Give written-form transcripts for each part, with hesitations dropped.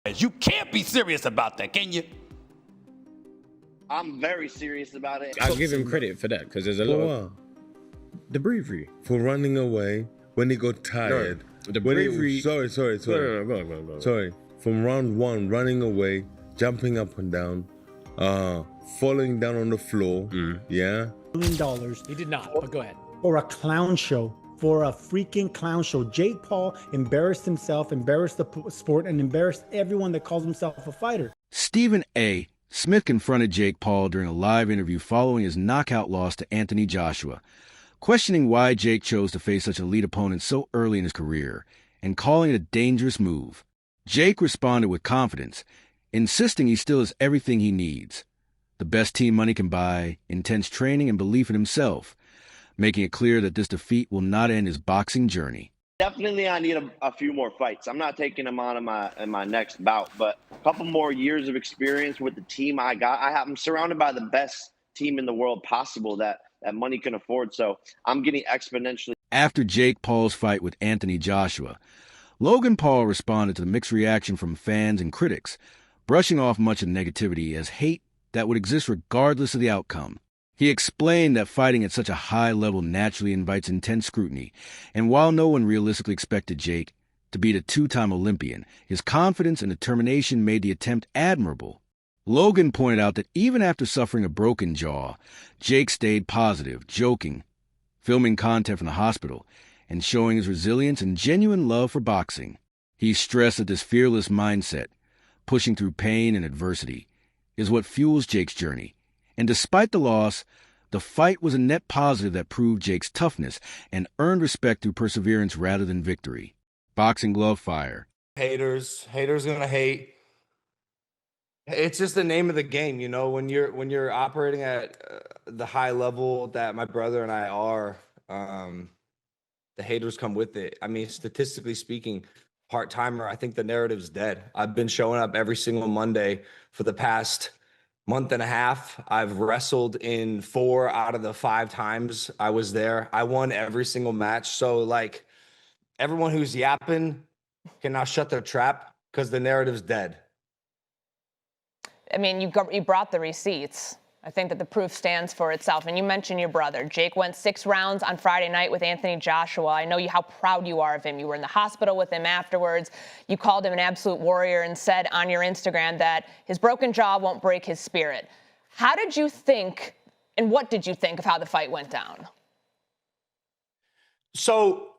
You can't be serious about that, can you? I'm very serious about it. I'll give him credit for that because there's a lot of the bravery for running away when he got tired. No, the bravery. Sorry. No, go on. Sorry. From round one, running away, jumping up and down, falling down on the floor. Yeah. $1 million. He did not, but go ahead. For a clown show. For a freaking clown show. Jake Paul embarrassed himself, embarrassed the sport, and embarrassed everyone that calls himself a fighter. Stephen A. Smith confronted Jake Paul during a live interview following his knockout loss to Anthony Joshua, questioning why Jake chose to face such elite opponents so early in his career, and calling it a dangerous move. Jake responded with confidence, insisting he still has everything he needs. The best team money can buy, intense training, and belief in himself, making it clear that this defeat will not end his boxing journey. Definitely, I need a few more fights. I'm not taking him on in my next bout, but a couple more years of experience with the team I got. I'm surrounded by the best team in the world possible that money can afford, so I'm getting exponentially. After Jake Paul's fight with Anthony Joshua, Logan Paul responded to the mixed reaction from fans and critics, brushing off much of the negativity as hate that would exist regardless of the outcome. He explained that fighting at such a high level naturally invites intense scrutiny, and while no one realistically expected Jake to beat a two-time Olympian, his confidence and determination made the attempt admirable. Logan pointed out that even after suffering a broken jaw, Jake stayed positive, joking, filming content from the hospital, and showing his resilience and genuine love for boxing. He stressed that this fearless mindset, pushing through pain and adversity, is what fuels Jake's journey. And despite the loss, the fight was a net positive that proved Jake's toughness and earned respect through perseverance rather than victory. Boxing glove fire. Haters gonna hate. It's just the name of the game, you know. When you're operating at the high level that my brother and I are, the haters come with it. I mean, statistically speaking, part-timer, I think the narrative's dead. I've been showing up every single Monday for the past month and a half. I've wrestled in 4 out of the 5 times I was there. I won every single match. So like everyone who's yapping can now shut their trap because the narrative's dead. I mean, you brought the receipts. I think that the proof stands for itself. And you mentioned your brother. Jake went 6 rounds on Friday night with Anthony Joshua. I know how proud you are of him. You were in the hospital with him afterwards. You called him an absolute warrior and said on your Instagram that his broken jaw won't break his spirit. How did you think, and what did you think of how the fight went down? So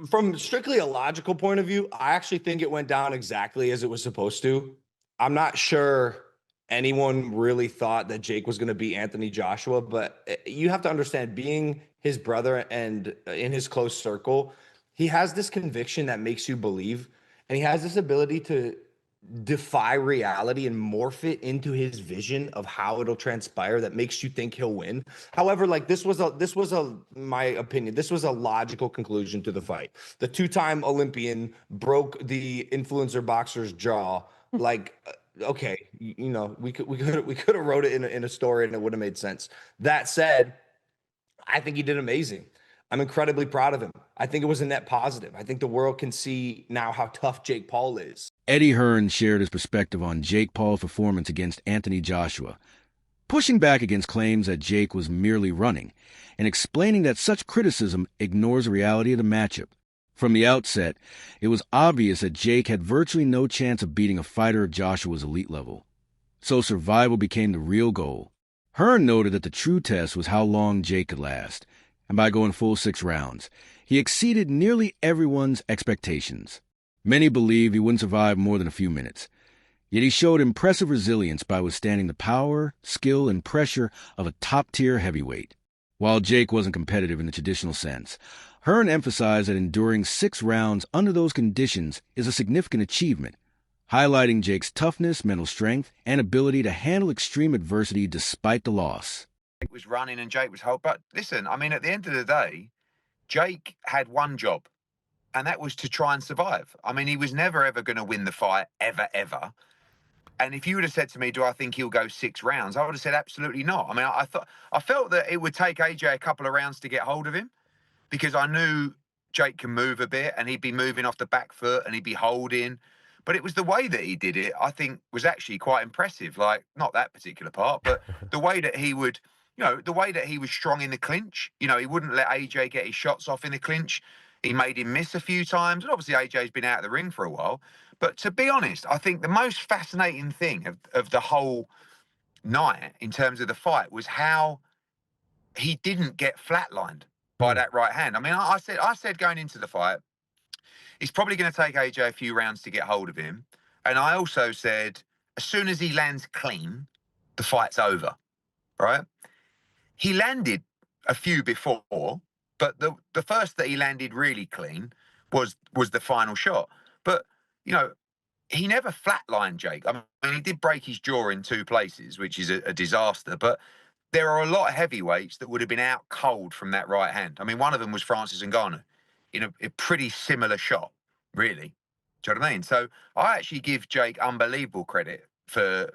from strictly a logical point of view, I actually think it went down exactly as it was supposed to. I'm not sure anyone really thought that Jake was going to beat Anthony Joshua, but you have to understand, being his brother and in his close circle, he has this conviction that makes you believe, and he has this ability to defy reality and morph it into his vision of how it'll transpire that makes you think he'll win. However, like this was my opinion, this was a logical conclusion to the fight. The 2-time Olympian broke the influencer boxer's jaw. Like, okay, you know, we could have wrote it in a story and it would have made sense. That said, I think he did amazing. I'm incredibly proud of him. I think it was a net positive. I think the world can see now how tough Jake Paul is. Eddie Hearn shared his perspective on Jake Paul's performance against Anthony Joshua, pushing back against claims that Jake was merely running and explaining that such criticism ignores the reality of the matchup. From the outset, it was obvious that Jake had virtually no chance of beating a fighter of Joshua's elite level. So survival became the real goal. Hearn noted that the true test was how long Jake could last, and by going full 6 rounds, he exceeded nearly everyone's expectations. Many believed he wouldn't survive more than a few minutes, yet he showed impressive resilience by withstanding the power, skill, and pressure of a top-tier heavyweight. While Jake wasn't competitive in the traditional sense, Hearn emphasized that enduring 6 rounds under those conditions is a significant achievement, highlighting Jake's toughness, mental strength, and ability to handle extreme adversity despite the loss. Jake was running and Jake was held. But listen, I mean, at the end of the day, Jake had one job, and that was to try and survive. I mean, he was never, ever going to win the fight, ever, ever. And if you would have said to me, do I think he'll go 6 rounds? I would have said absolutely not. I mean, I felt that it would take AJ a couple of rounds to get hold of him, because I knew Jake can move a bit and he'd be moving off the back foot and he'd be holding. But it was the way that he did it, I think, was actually quite impressive. Like, not that particular part, but the way that he would, the way that he was strong in the clinch. He wouldn't let AJ get his shots off in the clinch. He made him miss a few times. And obviously, AJ's been out of the ring for a while. But to be honest, I think the most fascinating thing of the whole night in terms of the fight was how he didn't get flatlined by that right hand. I mean, I said going into the fight, it's probably going to take AJ a few rounds to get hold of him. And I also said, as soon as he lands clean, the fight's over, right? He landed a few before, but the first that he landed really clean was the final shot. But, he never flatlined Jake. I mean, he did break his jaw in 2 places, which is a disaster. But there are a lot of heavyweights that would have been out cold from that right hand. I mean, one of them was Francis Ngannou in a pretty similar shot, really. Do you know what I mean? So I actually give Jake unbelievable credit for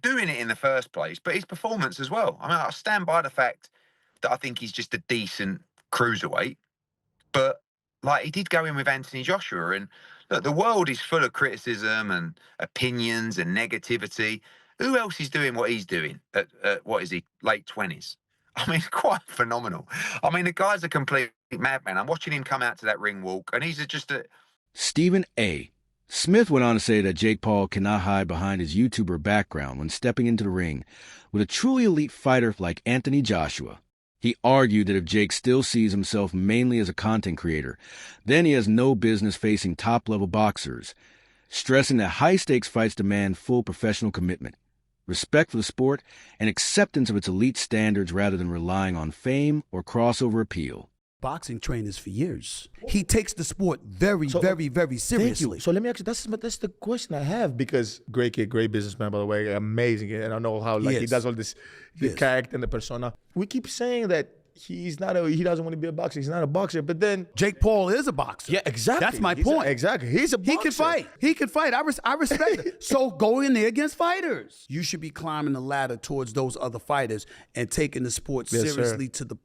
doing it in the first place, but his performance as well. I mean, I stand by the fact that I think he's just a decent cruiserweight, but like, he did go in with Anthony Joshua, and look, the world is full of criticism and opinions and negativity. Who else is doing what he's doing at what is he, late 20s? I mean, quite phenomenal. I mean, the guy's a complete madman. I'm watching him come out to that ring walk, and he's just a... Stephen A. Smith went on to say that Jake Paul cannot hide behind his YouTuber background when stepping into the ring with a truly elite fighter like Anthony Joshua. He argued that if Jake still sees himself mainly as a content creator, then he has no business facing top-level boxers, stressing that high-stakes fights demand full professional commitment, respect for the sport, and acceptance of its elite standards rather than relying on fame or crossover appeal. Boxing trainers for years. He takes the sport very, very seriously. Thank you. So let me ask you, that's the question I have, because great kid, great businessman, by the way, amazing. And I know how he does all this, the character and the persona. We keep saying that he doesn't want to be a boxer. He's not a boxer, but then Jake Paul is a boxer. Yeah, exactly. That's my point. Exactly. He's a boxer. He can fight. I respect it. So go in there against fighters. You should be climbing the ladder towards those other fighters and taking the sport seriously to the